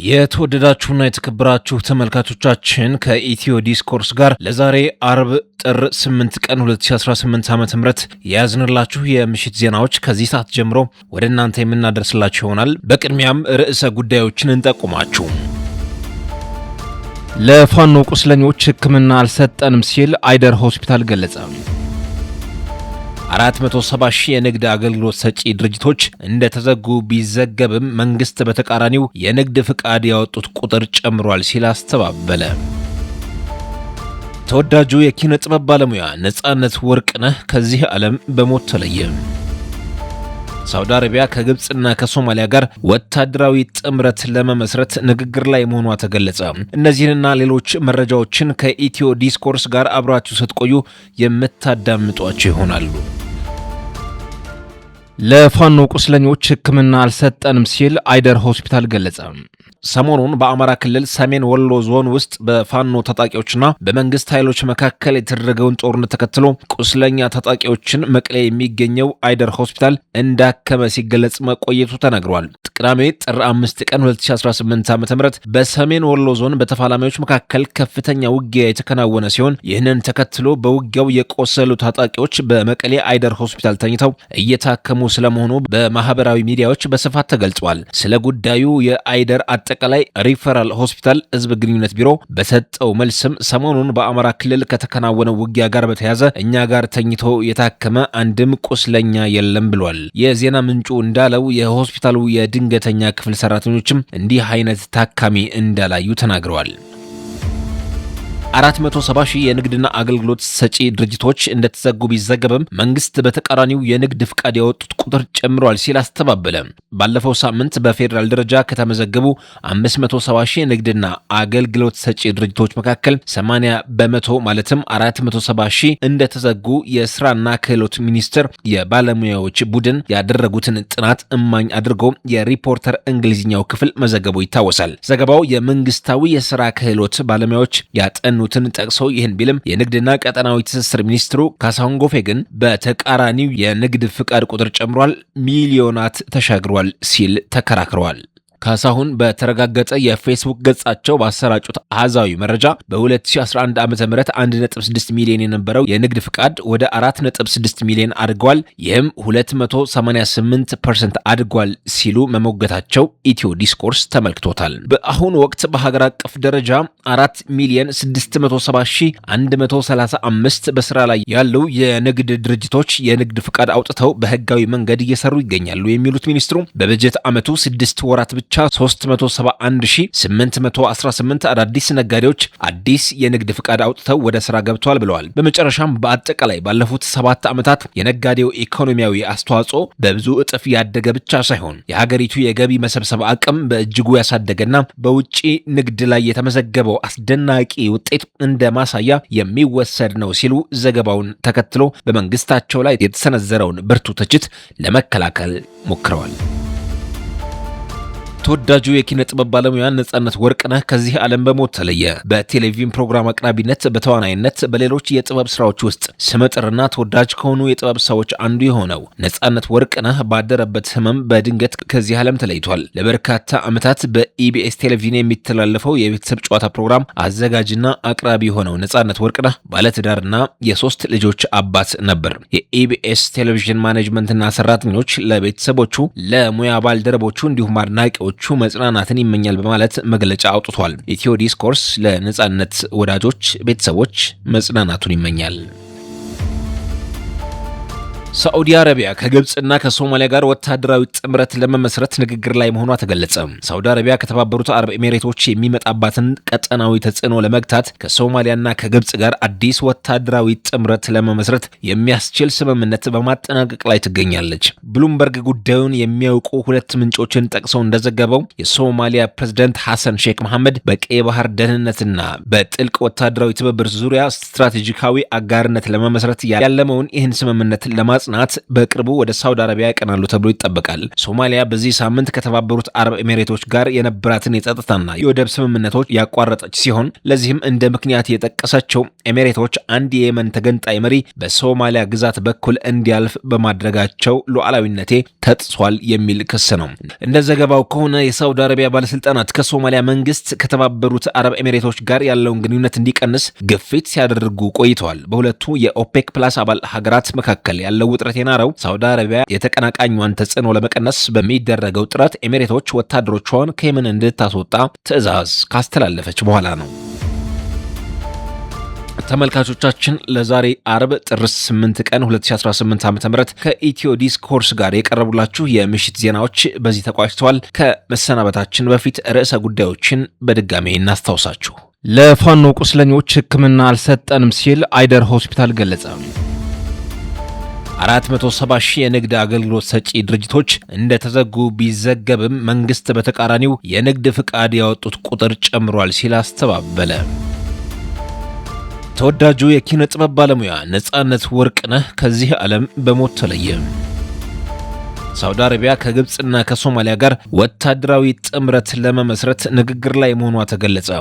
የተወደዳችሁና የተከበራችሁ ተመልካቾቻችን ከኢትዮ ዲስኮርስ ጋር ለዛሬ አርብ ጥር 8 ቀን 2018 ዓ.ም የያዝንላችሁ የምሽት ዜናዎች ከዚህ ሰዓት ጀምሮ ወደ እናንተ የምናደርስላችሁ ይሆናል። በቅድሚያም ርዕሰ ጉዳዮችን እንጠቁማችሁ። ለፋኖ ቁስለኞች ሕክምና አልሰጠንም ሲል አይደር ሆስፒታል ገለጸ። 470 ሺህ የንግድ አገልግሎት ሰጪ ድርጅቶች እንደተዘጉ ቢዘገብም መንግስት በተቃራኒው የንግድ ፍቃድ ያወጡት ቁጥር ጨምሯል ሲል አስተባበለ። ተወዳጁ የኪነ ጥበብ ባለሙያ ነጻነት ወርቅነህ ከዚህ ዓለም በሞት ተለየ። ሳውዲ አረቢያ ከግብጽና ከሶማሊያ ጋር ወታደራዊ ጥምረት ለመመስረት ንግግር ላይ መሆኗ ተገለጸ። እነዚህንና ሌሎች መረጃዎችን ከኢትዮ ዲስኮርስ ጋር አብራችሁ ስትቆዩ የምታዳምጧቸው ይሆናሉ። ለፋኖ ቁስለኞች ሕክምና አልሰጠንም ሲል አይደር ሆስፒታል ገለጸ። ሰሞኑን በአማራ ክልል ሰሜን ወሎ ዞን ውስጥ በፋኖ ታጣቂዎችና በመንግስት ኃይሎች መካከል የተደረገውን ጦርነት ተከትሎ ቁስለኛ ታጣቂዎችን መቀሌ የሚገኘው አይደር ሆስፒታል እንዳከመ ሲገለጽ መቆየቱ ተነግሯል። ቅዳሜ ጥር 5 ቀን 2018 ዓ.ም በሰሜን ወሎ ዞን በተፋላሚዎች መካከል ከፍተኛ ውጊያ የተከናወነ ሲሆን ይህንን ተከትሎ በውጊያው የቆሰሉ ታጣቂዎች በመቀሌ አይደር ሆስፒታል ተኝተው እየታከሙ ስለመሆኑ በማህበራዊ ሚዲያዎች በስፋት ተገልጿል። ስለ ጉዳዩ የአይደር አጠቃላይ ሪፈራል ሆስፒታል ህዝብ ግንኙነት ቢሮ በሰጠው መልስም ሰሞኑን በአማራ ክልል ከተከናወነው ውጊያ ጋር በተያያዘ እኛ ጋር ተኝቶ የታከመ አንድም ቁስለኛ የለም ብሏል። የዜና ምንጩ እንዳለው የሆስፒታሉ የድንገተኛ ክፍል ሰራተኞችም እንዲህ አይነት ታካሚ እንዳላዩ ተናግረዋል። 470 ሺህ የንግድና አገልግሎት ሰጪ ድርጅቶች እንደተዘጉ ቢዘገብም መንግስት በተቃራኒው የንግድ ፍቃድ ያወጡት ቁጥር ጨምሯል ሲል አስተባበለ። ባለፈው ሳምንት በፌዴራል ደረጃ ከተመዘገቡ 570 ሺህ የንግድና አገልግሎት ሰጪ ድርጅቶች መካከል 80 በመቶ ማለትም 470 ሺህ እንደተዘጉ የስራና ክህሎት ሚኒስቴር የባለሙያዎች ቡድን ያደረጉትን ጥናት እማኝ አድርጎ የሪፖርተር እንግሊዝኛው ክፍል መዘገቡ ይታወሳል። ዘገባው የመንግስታዊ የስራ ክህሎት ባለሙያዎች ያጠኑትን ጠቅሶ ይህን ቢልም የንግድና ቀጠናዊ ትስስር ሚኒስትሩ ካሳሁን ጎፌ ግን በተቃራኒው የንግድ ፍቃድ ቁጥር ጨምሯል፣ ሚሊዮናት ተሻግሯል ሲል ተከራክረዋል። ካሳሁን በተረጋገጠ የፌስቡክ ገጻቸው ባሰራጩት አሃዛዊ መረጃ በ2011 ዓ.ም 1.6 ሚሊዮን የነበረው የንግድ ፍቃድ ወደ 4.6 ሚሊዮን አድጓል፣ ይህም 288% አድጓል ሲሉ መሞገታቸው ኢትዮ ዲስኮርስ ተመልክቶታል። በአሁኑ ወቅት በሀገር አቀፍ ደረጃ 4,670,135 በስራ ላይ ያሉ የንግድ ድርጅቶች የንግድ ፍቃድ አውጥተው በህጋዊ መንገድ እየሰሩ ይገኛሉ የሚሉት ሚኒስትሩ በበጀት ዓመቱ 6 ወራት ብቻ 371,818 አዳዲስ ነጋዴዎች አዲስ የንግድ ፍቃድ አውጥተው ወደ ስራ ገብተዋል ብለዋል። በመጨረሻም በአጠቃላይ ባለፉት 7 ዓመታት የነጋዴው ኢኮኖሚያዊ አስተዋጽኦ በብዙ እጥፍ ያደገ ብቻ ሳይሆን የሀገሪቱ የገቢ መሰብሰብ አቅም በእጅጉ ያሳደገና በውጪ ንግድ ላይ የተመዘገበው አስደናቂ ውጤት እንደ ማሳያ የሚወሰድ ነው ሲሉ ዘገባውን ተከትሎ በመንግስታቸው ላይ የተሰነዘረውን ብርቱ ትችት ለመከላከል ሞክረዋል። ተወዳጁ የኪነ ጥበብ ባለሙያ ነጻነት ወርቅነህ ከዚህ ዓለም በሞት ተለየ። በቴሌቪዥን ፕሮግራም አቅራቢነት፣ በተዋናይነት፣ በሌሎች የጥበብ ስራዎች ውስጥ ስመጥርና ተወዳጅ ከሆኑ የጥበብ ሰዎች አንዱ የሆነው ነጻነት ወርቅነህ ባደረበት ህመም በድንገት ከዚህ ዓለም ተለይቷል። ለበርካታ ዓመታት በኢቢኤስ ቴሌቪዥን የሚተላለፈው የቤተሰብ ጨዋታ ፕሮግራም አዘጋጅና አቅራቢ የሆነው ነጻነት ወርቅነህ ባለትዳርና የ3 ልጆች አባት ነበር። የኢቢኤስ ቴሌቪዥን ማኔጅመንትና ሰራተኞች ለቤተሰቦቹ፣ ለሙያ ባልደረቦቹ እንዲሁም አድናቂዎች መጽናናትን ይመኛል በማለት መግለጫ አውጥቷል። ኢትዮ ዲስኮርስ ለነጻነት ወዳጆች ቤተሰቦች መጽናናቱን ይመኛል። ሳዑዲ አረቢያ ከግብጽና ከሶማሊያ ጋር ወታደራዊ ጥምረት ለመመስረት ንግግር ላይ መሆኗ ተገለጸ። ሳዑዲ አረቢያ ከተባበሩት አረብ ኤሚሬቶች የሚመጣባትን ቀጠናዊ ተጽዕኖ ለመግታት ከሶማሊያና ከግብጽ ጋር አዲስ ወታደራዊ ጥምረት ለመመስረት የሚያስችል ስምምነት በማጠናቀቅ ላይ ትገኛለች። ብሉምበርግ ጉዳዩን የሚያውቁ 2 ምንጮችን ጠቅሰው እንደዘገበው የሶማሊያ ፕሬዝዳንት ሐሰን ሼክ መሐመድ በቀይ ባህር ደህንነትና በጥልቅ ወታደራዊ ትብብር ዙሪያ ስትራቴጂካዊ አጋርነት ለመመስረት ያለመውን ይህን ስምምነት ለማጽናት በቅርቡ ወደ ሳውዲ አረቢያ ያቀናሉ ተብሎ ይጠበቃል። ሶማሊያ በዚህ ሳምንት ከተባበሩት አረብ ኤሚሬቶች ጋር የነበራትን የጸጥታና የወደብ ስምምነቶች ያቋረጠች ሲሆን ለዚህም እንደ ምክንያት የጠቀሰችው ኤሚሬቶች አንድ የየመን ተገንጣይ መሪ በሶማሊያ ግዛት በኩል እንዲያልፍ በማድረጋቸው ሉዓላዊነቴ ተጥሷል የሚል ክስ ነው። እንደ ዘገባው ከሆነ የሳውዲ አረቢያ ባለስልጣናት ከሶማሊያ መንግስት ከተባበሩት አረብ ኤሚሬቶች ጋር ያለውን ግንኙነት እንዲቀንስ ግፊት ሲያደርጉ ቆይተዋል። በሁለቱ የኦፔክ ፕላስ አባል ሀገራት መካከል ያለው ውጥረት የናረው ሳውዲ አረቢያ የተቀናቃኟን ተጽዕኖ ለመቀነስ በሚደረገው ጥረት ኤሚሬቶች ወታደሮቿን ከየመን እንድታስወጣ ትዕዛዝ ካስተላለፈች በኋላ ነው። ተመልካቾቻችን ለዛሬ አርብ ጥር 8 ቀን 2018 ዓ.ም ከኢትዮ ዲስኮርስ ጋር የቀረቡላችሁ የምሽት ዜናዎች በዚህ ተቋጭተዋል። ከመሰናበታችን በፊት ርዕሰ ጉዳዮችን በድጋሜ እናስታውሳችሁ። ለፋኖ ቁስለኞች ሕክምና አልሰጠንም ሲል አይደር ሆስፒታል ገለጸ። 470 ሺህ የንግድ አገልግሎት ሰጪ ድርጅቶች እንደተዘጉ ቢዘገብም መንግስት በተቃራኒው የንግድ ፍቃድ ያወጡት ቁጥር ጨምሯል ሲል አስተባበለ። ተወዳጁ የኪነ ጥበብ ባለሙያ ነጻነት ወርቅነህ ከዚህ ዓለም በሞት ተለየ። ሳውዲ አረቢያ ከግብፅና ከሶማሊያ ጋር ወታደራዊ ጥምረት ለመመስረት ንግግር ላይ መሆኗ ተገለጸ።